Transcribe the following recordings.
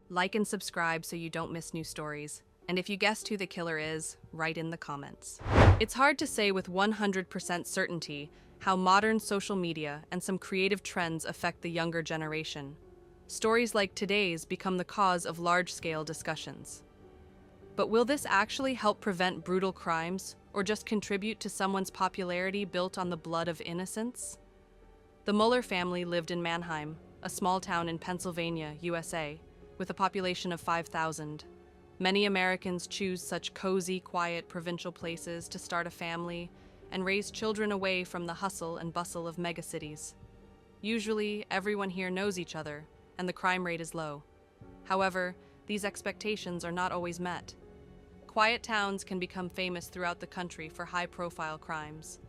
Like and subscribe so you don't miss new stories. And if you guessed who the killer is, write in the comments. It's hard to say with 100% certainty how modern social media and some creative trends affect the younger generation. Stories like today's become the cause of large-scale discussions. But will this actually help prevent brutal crimes, or just contribute to someone's popularity built on the blood of innocence? The Miller family lived in Manheim, a small town in Pennsylvania, USA, with a population of 5,000. Many Americans choose such cozy, quiet, provincial places to start a family and raise children away from the hustle and bustle of megacities. Usually, everyone here knows each other, and the crime rate is low. However, these expectations are not always met. Quiet towns can become famous throughout the country for high-profile crimes.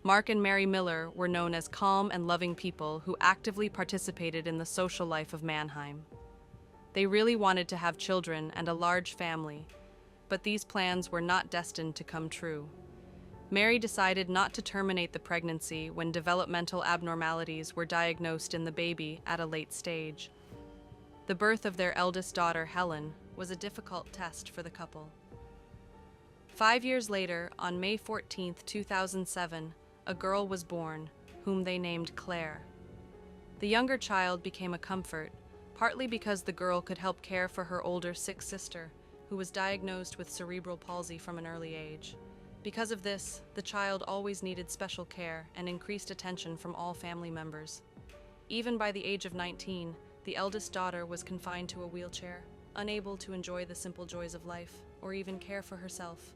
Mark and Mary Miller were known as calm and loving people who actively participated in the social life of Manheim. They really wanted to have children and a large family, but these plans were not destined to come true. Mary decided not to terminate the pregnancy when developmental abnormalities were diagnosed in the baby at a late stage. The birth of their eldest daughter, Helen, was a difficult test for the couple. 5 years later, on May 14, 2007, a girl was born, whom they named Claire. The younger child became a comfort, partly because the girl could help care for her older sick sister, who was diagnosed with cerebral palsy from an early age. Because of this, the child always needed special care and increased attention from all family members. Even by the age of 19, the eldest daughter was confined to a wheelchair, unable to enjoy the simple joys of life, or even care for herself.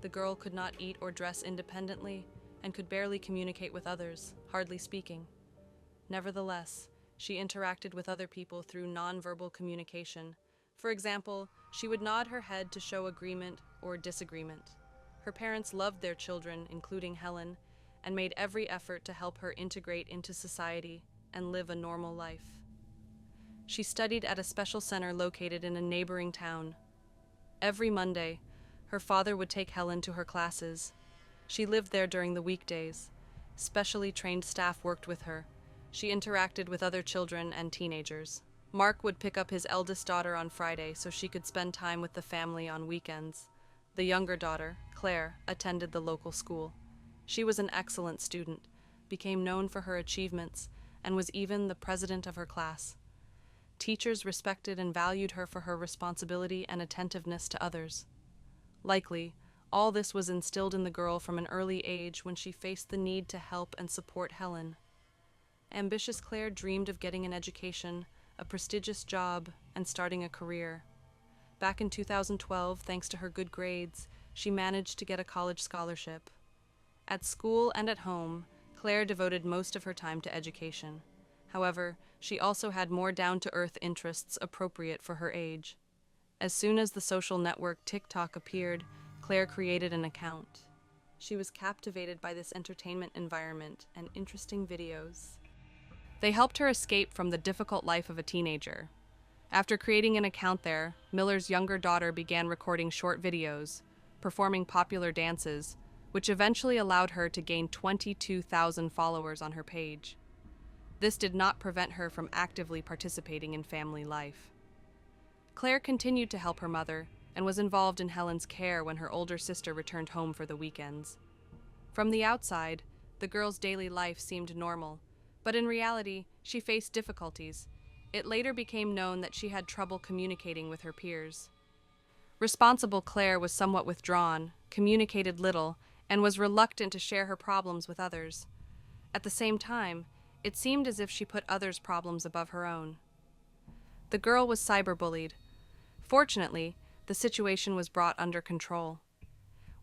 The girl could not eat or dress independently, and could barely communicate with others, hardly speaking. Nevertheless, she interacted with other people through nonverbal communication. For example, she would nod her head to show agreement or disagreement. Her parents loved their children, including Helen, and made every effort to help her integrate into society and live a normal life. She studied at a special center located in a neighboring town. Every Monday, her father would take Helen to her classes. She lived there during the weekdays. Specially trained staff worked with her. She interacted with other children and teenagers. Mark would pick up his eldest daughter on Friday so she could spend time with the family on weekends. The younger daughter, Claire, attended the local school. She was an excellent student, became known for her achievements, and was even the president of her class. Teachers respected and valued her for her responsibility and attentiveness to others. Likely, all this was instilled in the girl from an early age when she faced the need to help and support Helen. Ambitious Claire dreamed of getting an education, a prestigious job, and starting a career. Back in 2012, thanks to her good grades, she managed to get a college scholarship. At school and at home, Claire devoted most of her time to education. However, she also had more down-to-earth interests appropriate for her age. As soon as the social network TikTok appeared, Claire created an account. She was captivated by this entertainment environment and interesting videos. They helped her escape from the difficult life of a teenager. After creating an account there, Miller's younger daughter began recording short videos, performing popular dances, which eventually allowed her to gain 22,000 followers on her page. This did not prevent her from actively participating in family life. Claire continued to help her mother and was involved in Helen's care when her older sister returned home for the weekends. From the outside, the girl's daily life seemed normal, but in reality, she faced difficulties. It later became known that she had trouble communicating with her peers. Responsible Claire was somewhat withdrawn, communicated little, and was reluctant to share her problems with others. At the same time, it seemed as if she put others' problems above her own. The girl was cyberbullied. Fortunately, the situation was brought under control.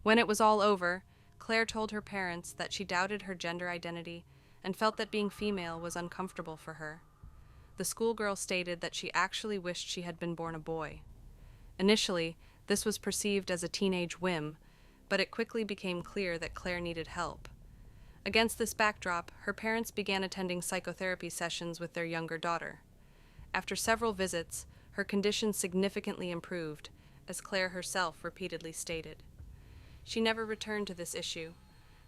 When it was all over, Claire told her parents that she doubted her gender identity and felt that being female was uncomfortable for her. The schoolgirl stated that she actually wished she had been born a boy. Initially, this was perceived as a teenage whim, but it quickly became clear that Claire needed help. Against this backdrop, her parents began attending psychotherapy sessions with their younger daughter. After several visits, her condition significantly improved, as Claire herself repeatedly stated. She never returned to this issue.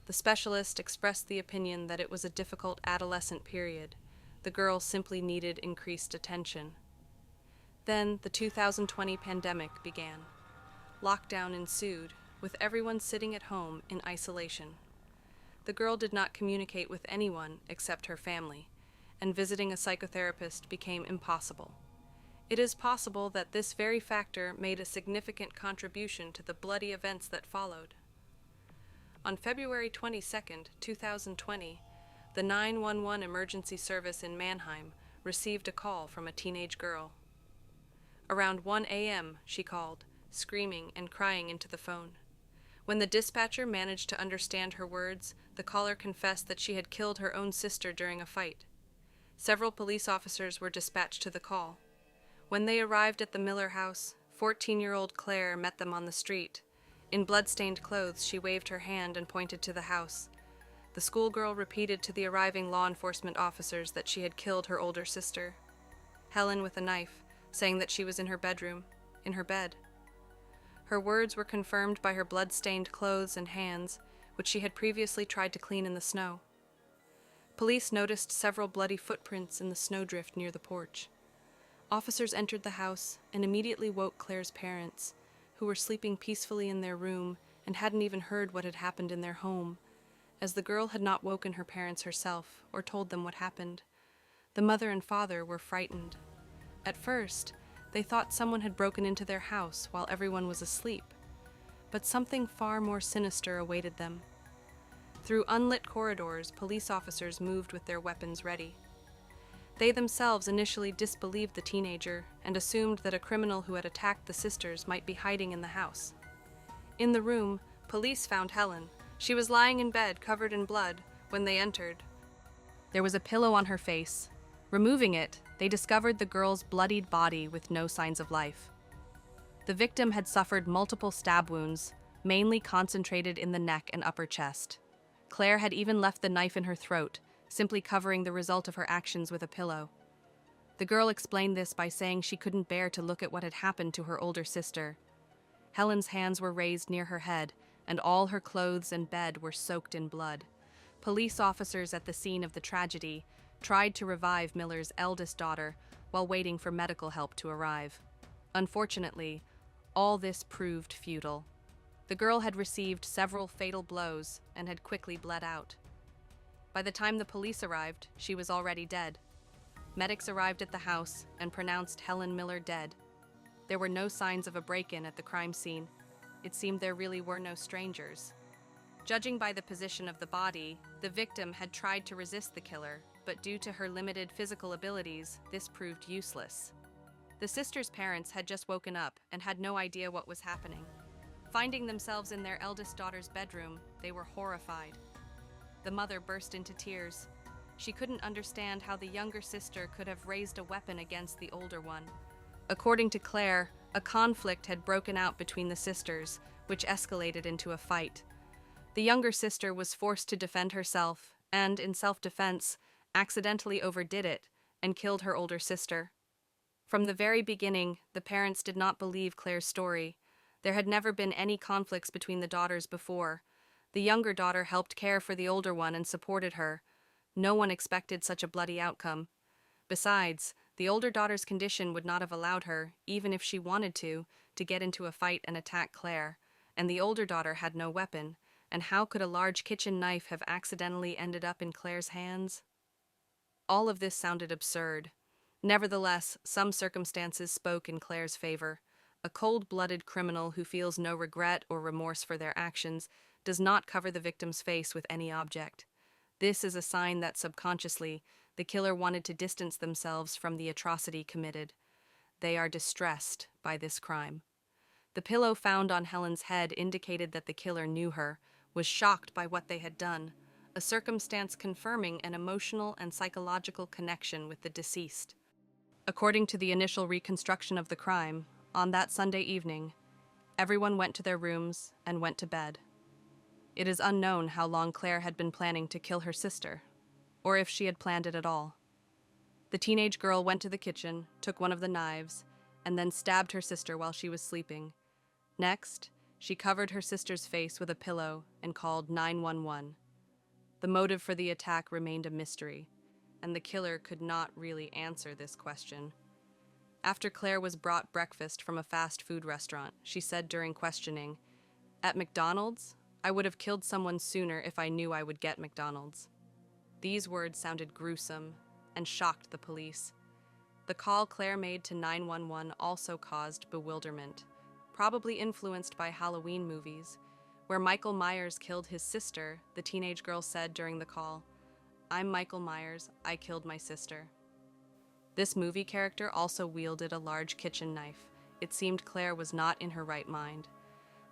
The specialist expressed the opinion that it was a difficult adolescent period. The girl simply needed increased attention. Then the 2020 pandemic began. Lockdown ensued, with everyone sitting at home in isolation. The girl did not communicate with anyone except her family, and visiting a psychotherapist became impossible. It is possible that this very factor made a significant contribution to the bloody events that followed. On February 22, 2020, the 911 emergency service in Manheim received a call from a teenage girl. Around 1 a.m., she called, screaming and crying into the phone. When the dispatcher managed to understand her words, the caller confessed that she had killed her own sister during a fight. Several police officers were dispatched to the call. When they arrived at the Miller house, 14-year-old Claire met them on the street. In blood-stained clothes, she waved her hand and pointed to the house. The schoolgirl repeated to the arriving law enforcement officers that she had killed her older sister, Helen, with a knife, saying that she was in her bedroom, in her bed. Her words were confirmed by her blood-stained clothes and hands, which she had previously tried to clean in the snow. Police noticed several bloody footprints in the snowdrift near the porch. Officers entered the house and immediately woke Claire's parents, who were sleeping peacefully in their room and hadn't even heard what had happened in their home, as the girl had not woken her parents herself or told them what happened. The mother and father were frightened. At first, they thought someone had broken into their house while everyone was asleep, but something far more sinister awaited them. Through unlit corridors, police officers moved with their weapons ready. They themselves initially disbelieved the teenager and assumed that a criminal who had attacked the sisters might be hiding in the house. In the room, police found Helen. She was lying in bed, covered in blood, when they entered. There was a pillow on her face. Removing it, they discovered the girl's bloodied body with no signs of life. The victim had suffered multiple stab wounds, mainly concentrated in the neck and upper chest. Claire had even left the knife in her throat, simply covering the result of her actions with a pillow. The girl explained this by saying she couldn't bear to look at what had happened to her older sister. Helen's hands were raised near her head, and all her clothes and bed were soaked in blood. Police officers at the scene of the tragedy tried to revive Miller's eldest daughter while waiting for medical help to arrive. Unfortunately, all this proved futile. The girl had received several fatal blows and had quickly bled out. By the time the police arrived, she was already dead. Medics arrived at the house and pronounced Helen Miller dead. There were no signs of a break-in at the crime scene. It seemed there really were no strangers. Judging by the position of the body, the victim had tried to resist the killer, but due to her limited physical abilities, this proved useless. The sisters' parents had just woken up and had no idea what was happening. Finding themselves in their eldest daughter's bedroom, they were horrified. The mother burst into tears. She couldn't understand how the younger sister could have raised a weapon against the older one. According to Claire, a conflict had broken out between the sisters, which escalated into a fight. The younger sister was forced to defend herself and, in self-defense, accidentally overdid it and killed her older sister. From the very beginning, the parents did not believe Claire's story. There had never been any conflicts between the daughters before. The younger daughter helped care for the older one and supported her. No one expected such a bloody outcome. Besides, the older daughter's condition would not have allowed her, even if she wanted to get into a fight and attack Claire, and the older daughter had no weapon, and how could a large kitchen knife have accidentally ended up in Claire's hands? All of this sounded absurd. Nevertheless, some circumstances spoke in Claire's favor. A cold-blooded criminal who feels no regret or remorse for their actions does not cover the victim's face with any object. This is a sign that subconsciously, the killer wanted to distance themselves from the atrocity committed. They are distressed by this crime. The pillow found on Helen's head indicated that the killer knew her, was shocked by what they had done, a circumstance confirming an emotional and psychological connection with the deceased. According to the initial reconstruction of the crime, on that Sunday evening, everyone went to their rooms and went to bed. It is unknown how long Claire had been planning to kill her sister, or if she had planned it at all. The teenage girl went to the kitchen, took one of the knives, and then stabbed her sister while she was sleeping. Next, she covered her sister's face with a pillow and called 911. The motive for the attack remained a mystery, and the killer could not really answer this question. After Claire was brought breakfast from a fast food restaurant, she said during questioning, "At McDonald's? I would have killed someone sooner if I knew I would get McDonald's." These words sounded gruesome and shocked the police. The call Claire made to 911 also caused bewilderment, probably influenced by Halloween movies, where Michael Myers killed his sister. The teenage girl said during the call, "I'm Michael Myers, I killed my sister." This movie character also wielded a large kitchen knife. It seemed Claire was not in her right mind.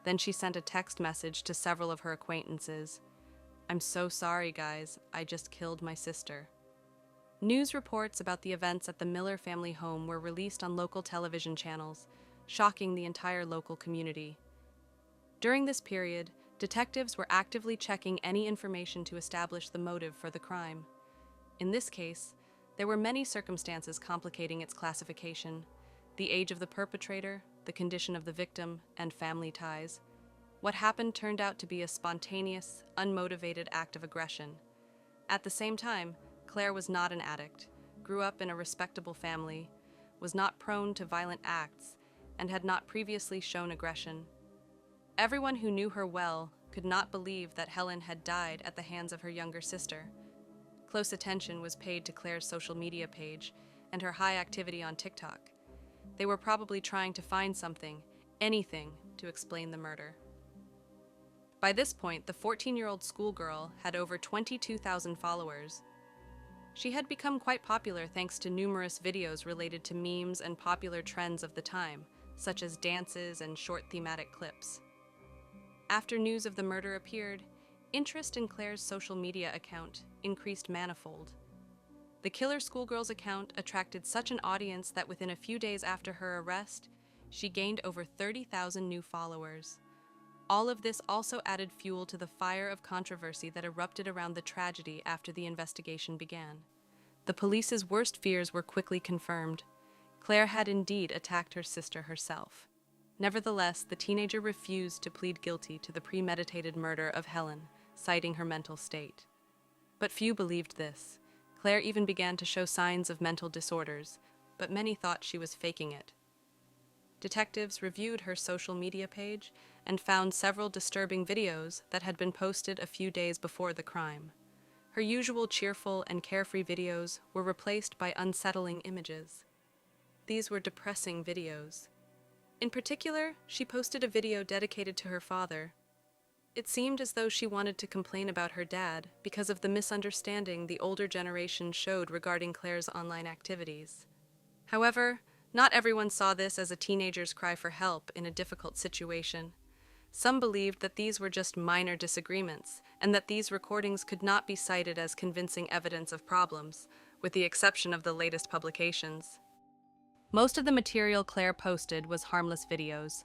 Then she sent a text message to several of her acquaintances. "I'm so sorry, guys. I just killed my sister." News reports about the events at the Miller family home were released on local television channels, shocking the entire local community. During this period, detectives were actively checking any information to establish the motive for the crime. In this case, there were many circumstances complicating its classification: the age of the perpetrator, the condition of the victim, and family ties. What happened turned out to be a spontaneous, unmotivated act of aggression. At the same time, Claire was not an addict, grew up in a respectable family, was not prone to violent acts, and had not previously shown aggression. Everyone who knew her well could not believe that Helen had died at the hands of her younger sister. Close attention was paid to Claire's social media page and her high activity on TikTok. They were probably trying to find something, anything, to explain the murder. By this point, the 14-year-old schoolgirl had over 22,000 followers. She had become quite popular thanks to numerous videos related to memes and popular trends of the time, such as dances and short thematic clips. After news of the murder appeared, interest in Claire's social media account increased manifold. The killer schoolgirl's account attracted such an audience that within a few days after her arrest, she gained over 30,000 new followers. All of this also added fuel to the fire of controversy that erupted around the tragedy after the investigation began. The police's worst fears were quickly confirmed. Claire had indeed attacked her sister herself. Nevertheless, the teenager refused to plead guilty to the premeditated murder of Helen, citing her mental state. But few believed this. Claire even began to show signs of mental disorders, but many thought she was faking it. Detectives reviewed her social media page and found several disturbing videos that had been posted a few days before the crime. Her usual cheerful and carefree videos were replaced by unsettling images. These were depressing videos. In particular, she posted a video dedicated to her father. It seemed as though she wanted to complain about her dad because of the misunderstanding the older generation showed regarding Claire's online activities. However, not everyone saw this as a teenager's cry for help in a difficult situation. Some believed that these were just minor disagreements, and that these recordings could not be cited as convincing evidence of problems, with the exception of the latest publications. Most of the material Claire posted was harmless videos.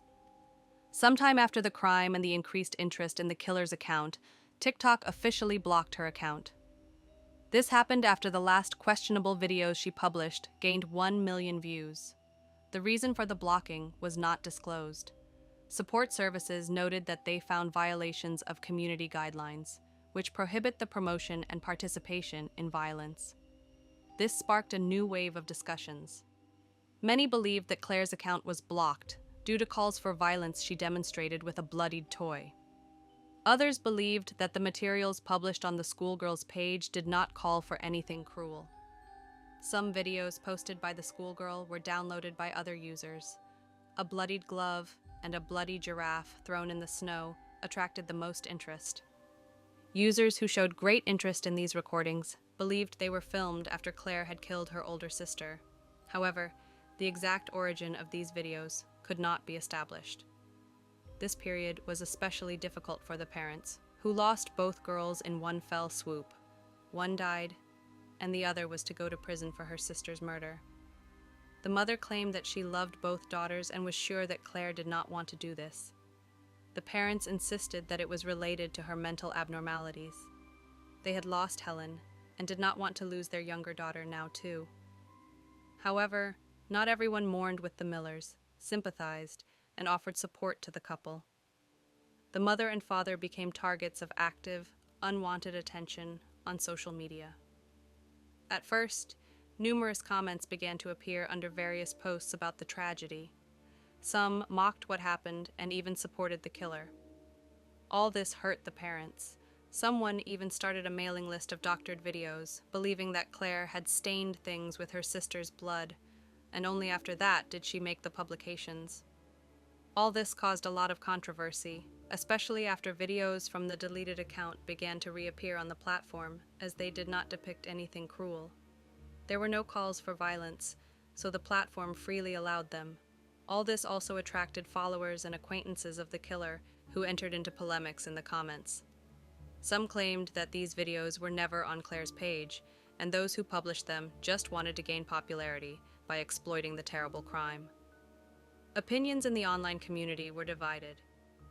Sometime after the crime and the increased interest in the killer's account, TikTok officially blocked her account. This happened after the last questionable videos she published gained 1 million views. The reason for the blocking was not disclosed. Support services noted that they found violations of community guidelines, which prohibit the promotion and participation in violence. This sparked a new wave of discussions. Many believed that Claire's account was blocked due to calls for violence she demonstrated with a bloodied toy. Others believed that the materials published on the schoolgirl's page did not call for anything cruel. Some videos posted by the schoolgirl were downloaded by other users. A bloodied glove and a bloody giraffe thrown in the snow attracted the most interest. Users who showed great interest in these recordings believed they were filmed after Claire had killed her older sister. However, the exact origin of these videos could not be established. This period was especially difficult for the parents, who lost both girls in one fell swoop. One died, and the other was to go to prison for her sister's murder. The mother claimed that she loved both daughters and was sure that Claire did not want to do this. The parents insisted that it was related to her mental abnormalities. They had lost Helen and did not want to lose their younger daughter now too. However, not everyone mourned with the Millers, sympathized, and offered support to the couple. The mother and father became targets of active, unwanted attention on social media. At first, Numerous comments began to appear under various posts about the tragedy. Some mocked what happened and even supported the killer. All this hurt the parents. Someone even started a mailing list of doctored videos, believing that Claire had stained things with her sister's blood, and only after that did she make the publications. All this caused a lot of controversy, especially after videos from the deleted account began to reappear on the platform, as they did not depict anything cruel. There were no calls for violence, so the platform freely allowed them. All this also attracted followers and acquaintances of the killer who entered into polemics in the comments. Some claimed that these videos were never on Claire's page, and those who published them just wanted to gain popularity by exploiting the terrible crime. Opinions in the online community were divided.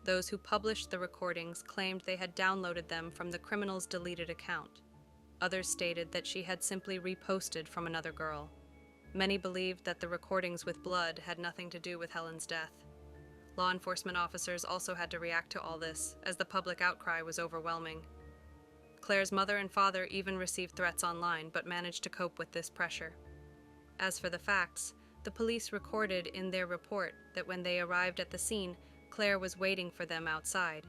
Those who published the recordings claimed they had downloaded them from the criminal's deleted account. Others stated that she had simply reposted from another girl. Many believed that the recordings with blood had nothing to do with Helen's death. Law enforcement officers also had to react to all this, as the public outcry was overwhelming. Claire's mother and father even received threats online, but managed to cope with this pressure. As for the facts, the police recorded in their report that when they arrived at the scene, Claire was waiting for them outside.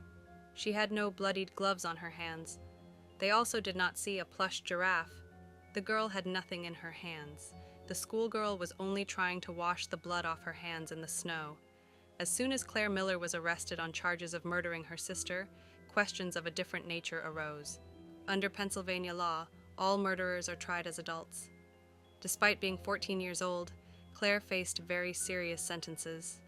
She had no bloodied gloves on her hands. They also did not see a plush giraffe. The girl had nothing in her hands. The schoolgirl was only trying to wash the blood off her hands in the snow. As soon as Claire Miller was arrested on charges of murdering her sister, questions of a different nature arose. Under Pennsylvania law, all murderers are tried as adults. Despite being 14 years old, Claire faced very serious sentences.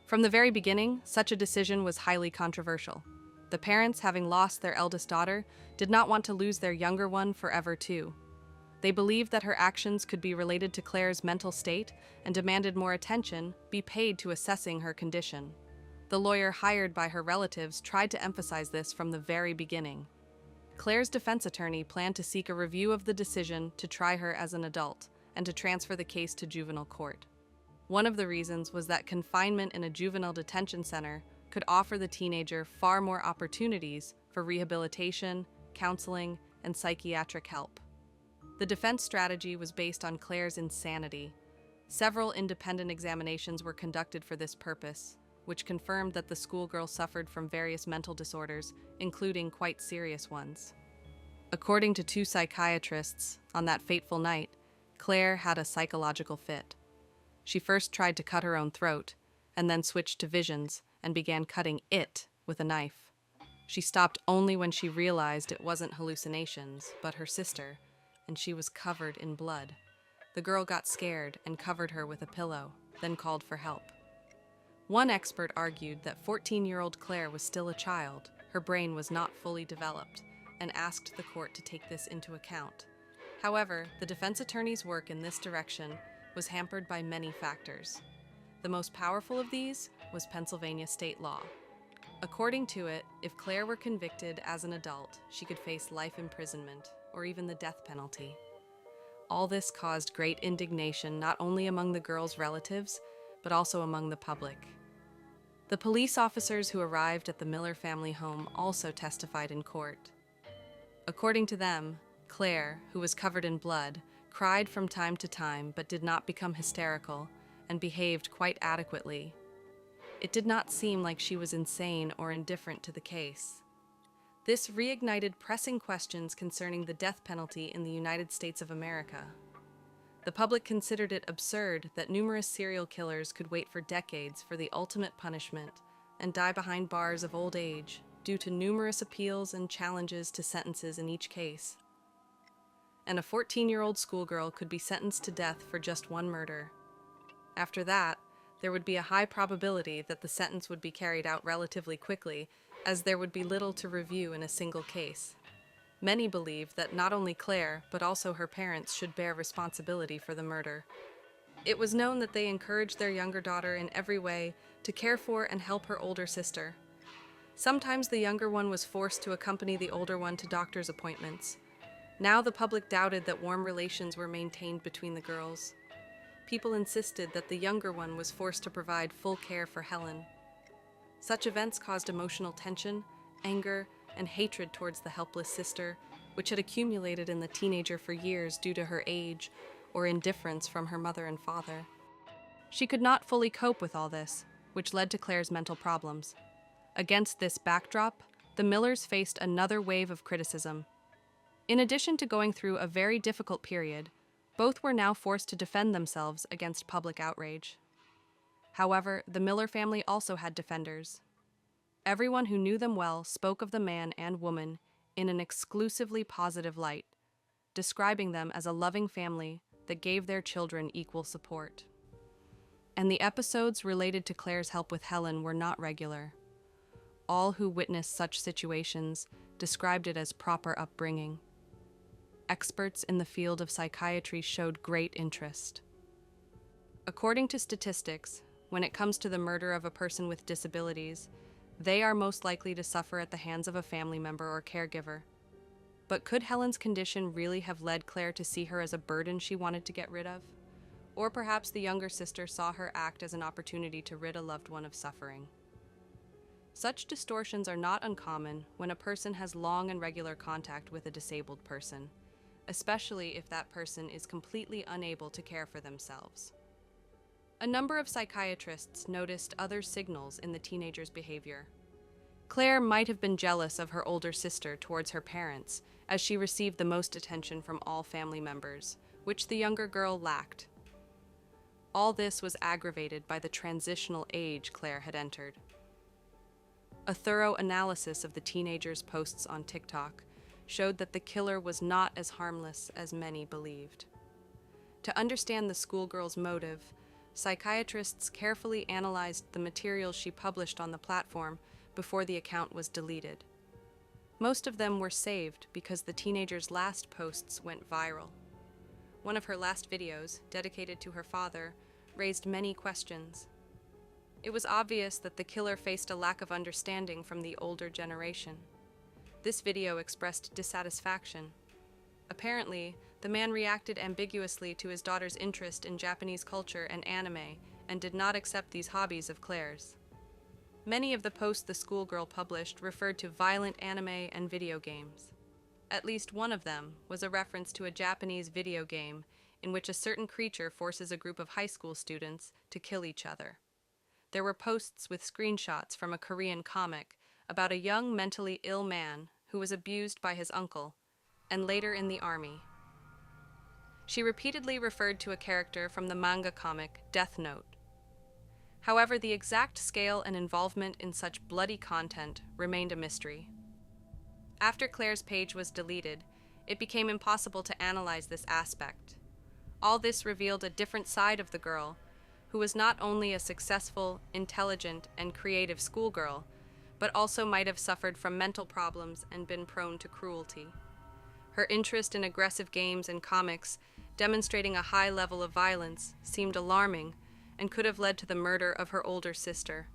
From the very beginning, such a decision was highly controversial. The parents, having lost their eldest daughter, did not want to lose their younger one forever too. They believed that her actions could be related to Claire's mental state and demanded more attention be paid to assessing her condition. The lawyer hired by her relatives tried to emphasize this from the very beginning. Claire's defense attorney planned to seek a review of the decision to try her as an adult and to transfer the case to juvenile court. One of the reasons was that confinement in a juvenile detention center could offer the teenager far more opportunities for rehabilitation, counseling, and psychiatric help. The defense strategy was based on Claire's insanity. Several independent examinations were conducted for this purpose, which confirmed that the schoolgirl suffered from various mental disorders, including quite serious ones. According to 2 psychiatrists, on that fateful night, Claire had a psychological fit. She first tried to cut her own throat, and then switched to visions and began cutting it with a knife. She stopped only when she realized it wasn't hallucinations, but her sister, and she was covered in blood. The girl got scared and covered her with a pillow, then called for help. One expert argued that 14-year-old Claire was still a child, her brain was not fully developed, and asked the court to take this into account. However, the defense attorney's work in this direction was hampered by many factors. The most powerful of these was Pennsylvania state law. According to it, if Claire were convicted as an adult, she could face life imprisonment or even the death penalty. All this caused great indignation not only among the girl's relatives, but also among the public. The police officers who arrived at the Miller family home also testified in court. According to them, Claire, who was covered in blood, cried from time to time but did not become hysterical and behaved quite adequately. It did not seem like she was insane or indifferent to the case. This reignited pressing questions concerning the death penalty in the United States of America. The public considered it absurd that numerous serial killers could wait for decades for the ultimate punishment and die behind bars of old age due to numerous appeals and challenges to sentences in each case. And a 14-year-old schoolgirl could be sentenced to death for just one murder. After that, there would be a high probability that the sentence would be carried out relatively quickly, as there would be little to review in a single case. Many believed that not only Claire, but also her parents should bear responsibility for the murder. It was known that they encouraged their younger daughter in every way to care for and help her older sister. Sometimes the younger one was forced to accompany the older one to doctor's appointments. Now the public doubted that warm relations were maintained between the girls. People insisted that the younger one was forced to provide full care for Helen. Such events caused emotional tension, anger, and hatred towards the helpless sister, which had accumulated in the teenager for years due to her age, or indifference from her mother and father. She could not fully cope with all this, which led to Claire's mental problems. Against this backdrop, the Millers faced another wave of criticism. In addition to going through a very difficult period, both were now forced to defend themselves against public outrage. However, the Miller family also had defenders. Everyone who knew them well spoke of the man and woman in an exclusively positive light, describing them as a loving family that gave their children equal support. And the episodes related to Claire's help with Helen were not regular. All who witnessed such situations described it as proper upbringing. Experts in the field of psychiatry showed great interest. According to statistics, when it comes to the murder of a person with disabilities, they are most likely to suffer at the hands of a family member or caregiver. But could Helen's condition really have led Claire to see her as a burden she wanted to get rid of? Or perhaps the younger sister saw her act as an opportunity to rid a loved one of suffering. Such distortions are not uncommon when a person has long and regular contact with a disabled person, especially if that person is completely unable to care for themselves. A number of psychiatrists noticed other signals in the teenager's behavior. Claire might have been jealous of her older sister towards her parents, as she received the most attention from all family members, which the younger girl lacked. All this was aggravated by the transitional age Claire had entered. A thorough analysis of the teenager's posts on TikTok showed that the killer was not as harmless as many believed. To understand the schoolgirl's motive, psychiatrists carefully analyzed the materials she published on the platform before the account was deleted. Most of them were saved because the teenager's last posts went viral. One of her last videos, dedicated to her father, raised many questions. It was obvious that the killer faced a lack of understanding from the older generation. This video expressed dissatisfaction. Apparently, the man reacted ambiguously to his daughter's interest in Japanese culture and anime and did not accept these hobbies of Claire's. Many of the posts the schoolgirl published referred to violent anime and video games. At least one of them was a reference to a Japanese video game in which a certain creature forces a group of high school students to kill each other. There were posts with screenshots from a Korean comic about a young mentally ill man who was abused by his uncle and later in the army. She repeatedly referred to a character from the manga comic Death Note. However, the exact scale and involvement in such bloody content remained a mystery. After Claire's page was deleted, it became impossible to analyze this aspect. All this revealed a different side of the girl, who was not only a successful, intelligent, and creative schoolgirl, but also might have suffered from mental problems and been prone to cruelty. Her interest in aggressive games and comics, demonstrating a high level of violence, seemed alarming and could have led to the murder of her older sister.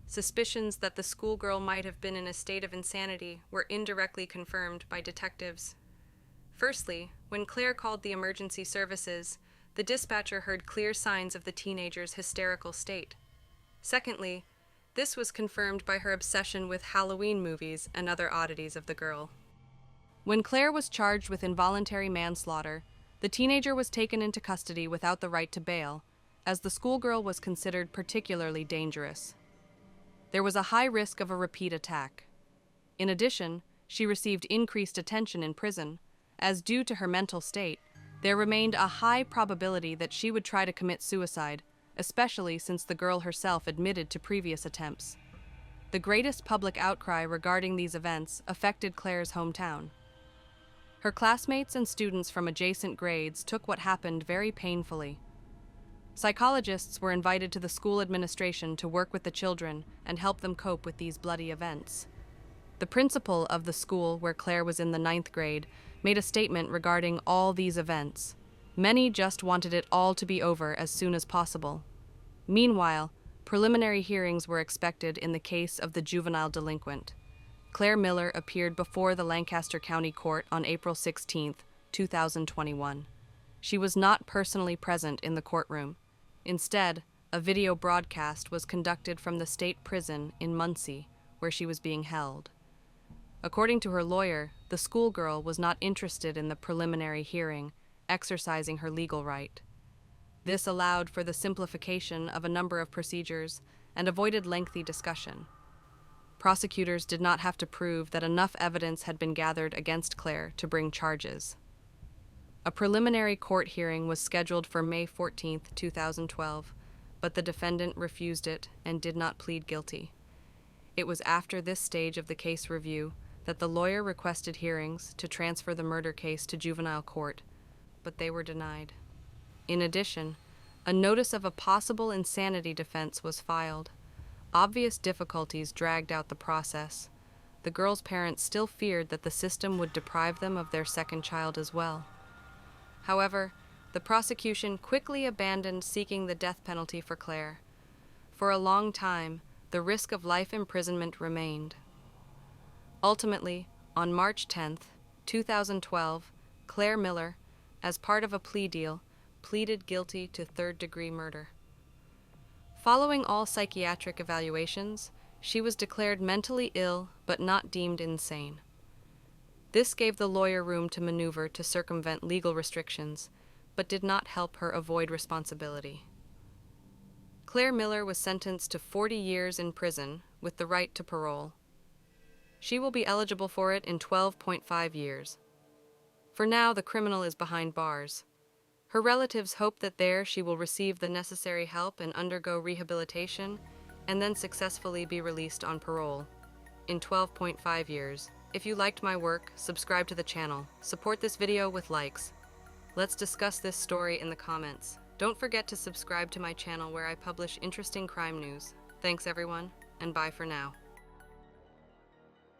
Suspicions that the schoolgirl might have been in a state of insanity were indirectly confirmed by detectives. Firstly, when Claire called the emergency services, the dispatcher heard clear signs of the teenager's hysterical state. Secondly, this was confirmed by her obsession with Halloween movies and other oddities of the girl. When Claire was charged with involuntary manslaughter, the teenager was taken into custody without the right to bail, as the schoolgirl was considered particularly dangerous. There was a high risk of a repeat attack. In addition, she received increased attention in prison, as due to her mental state, there remained a high probability that she would try to commit suicide, especially since the girl herself admitted to previous attempts. The greatest public outcry regarding these events affected Claire's hometown. Her classmates and students from adjacent grades took what happened very painfully. Psychologists were invited to the school administration to work with the children and help them cope with these bloody events. The principal of the school where Claire was in the 9th grade made a statement regarding all these events. Many just wanted it all to be over as soon as possible. Meanwhile, preliminary hearings were expected in the case of the juvenile delinquent. Claire Miller appeared before the Lancaster County Court on April 16, 2021. She was not personally present in the courtroom. Instead, a video broadcast was conducted from the state prison in Muncie, where she was being held. According to her lawyer, the schoolgirl was not interested in the preliminary hearing exercising her legal right. This allowed for the simplification of a number of procedures and avoided lengthy discussion. Prosecutors did not have to prove that enough evidence had been gathered against Claire to bring charges. A preliminary court hearing was scheduled for May 14, 2012, but the defendant refused it and did not plead guilty. It was after this stage of the case review that the lawyer requested hearings to transfer the murder case to juvenile court, but they were denied. In addition, a notice of a possible insanity defense was filed. Obvious difficulties dragged out the process. The girl's parents still feared that the system would deprive them of their second child as well. However, the prosecution quickly abandoned seeking the death penalty for Claire. For a long time, the risk of life imprisonment remained. Ultimately, on March 10, 2012, Claire Miller, as part of a plea deal, pleaded guilty to third-degree murder. Following all psychiatric evaluations, she was declared mentally ill but not deemed insane. This gave the lawyer room to maneuver to circumvent legal restrictions, but did not help her avoid responsibility. Claire Miller was sentenced to 40 years in prison with the right to parole. She will be eligible for it in 12.5 years. For now, the criminal is behind bars. Her relatives hope that there she will receive the necessary help and undergo rehabilitation, and then successfully be released on parole in 12.5 years. If you liked my work, subscribe to the channel. Support this video with likes. Let's discuss this story in the comments. Don't forget to subscribe to my channel where I publish interesting crime news. Thanks everyone, and bye for now.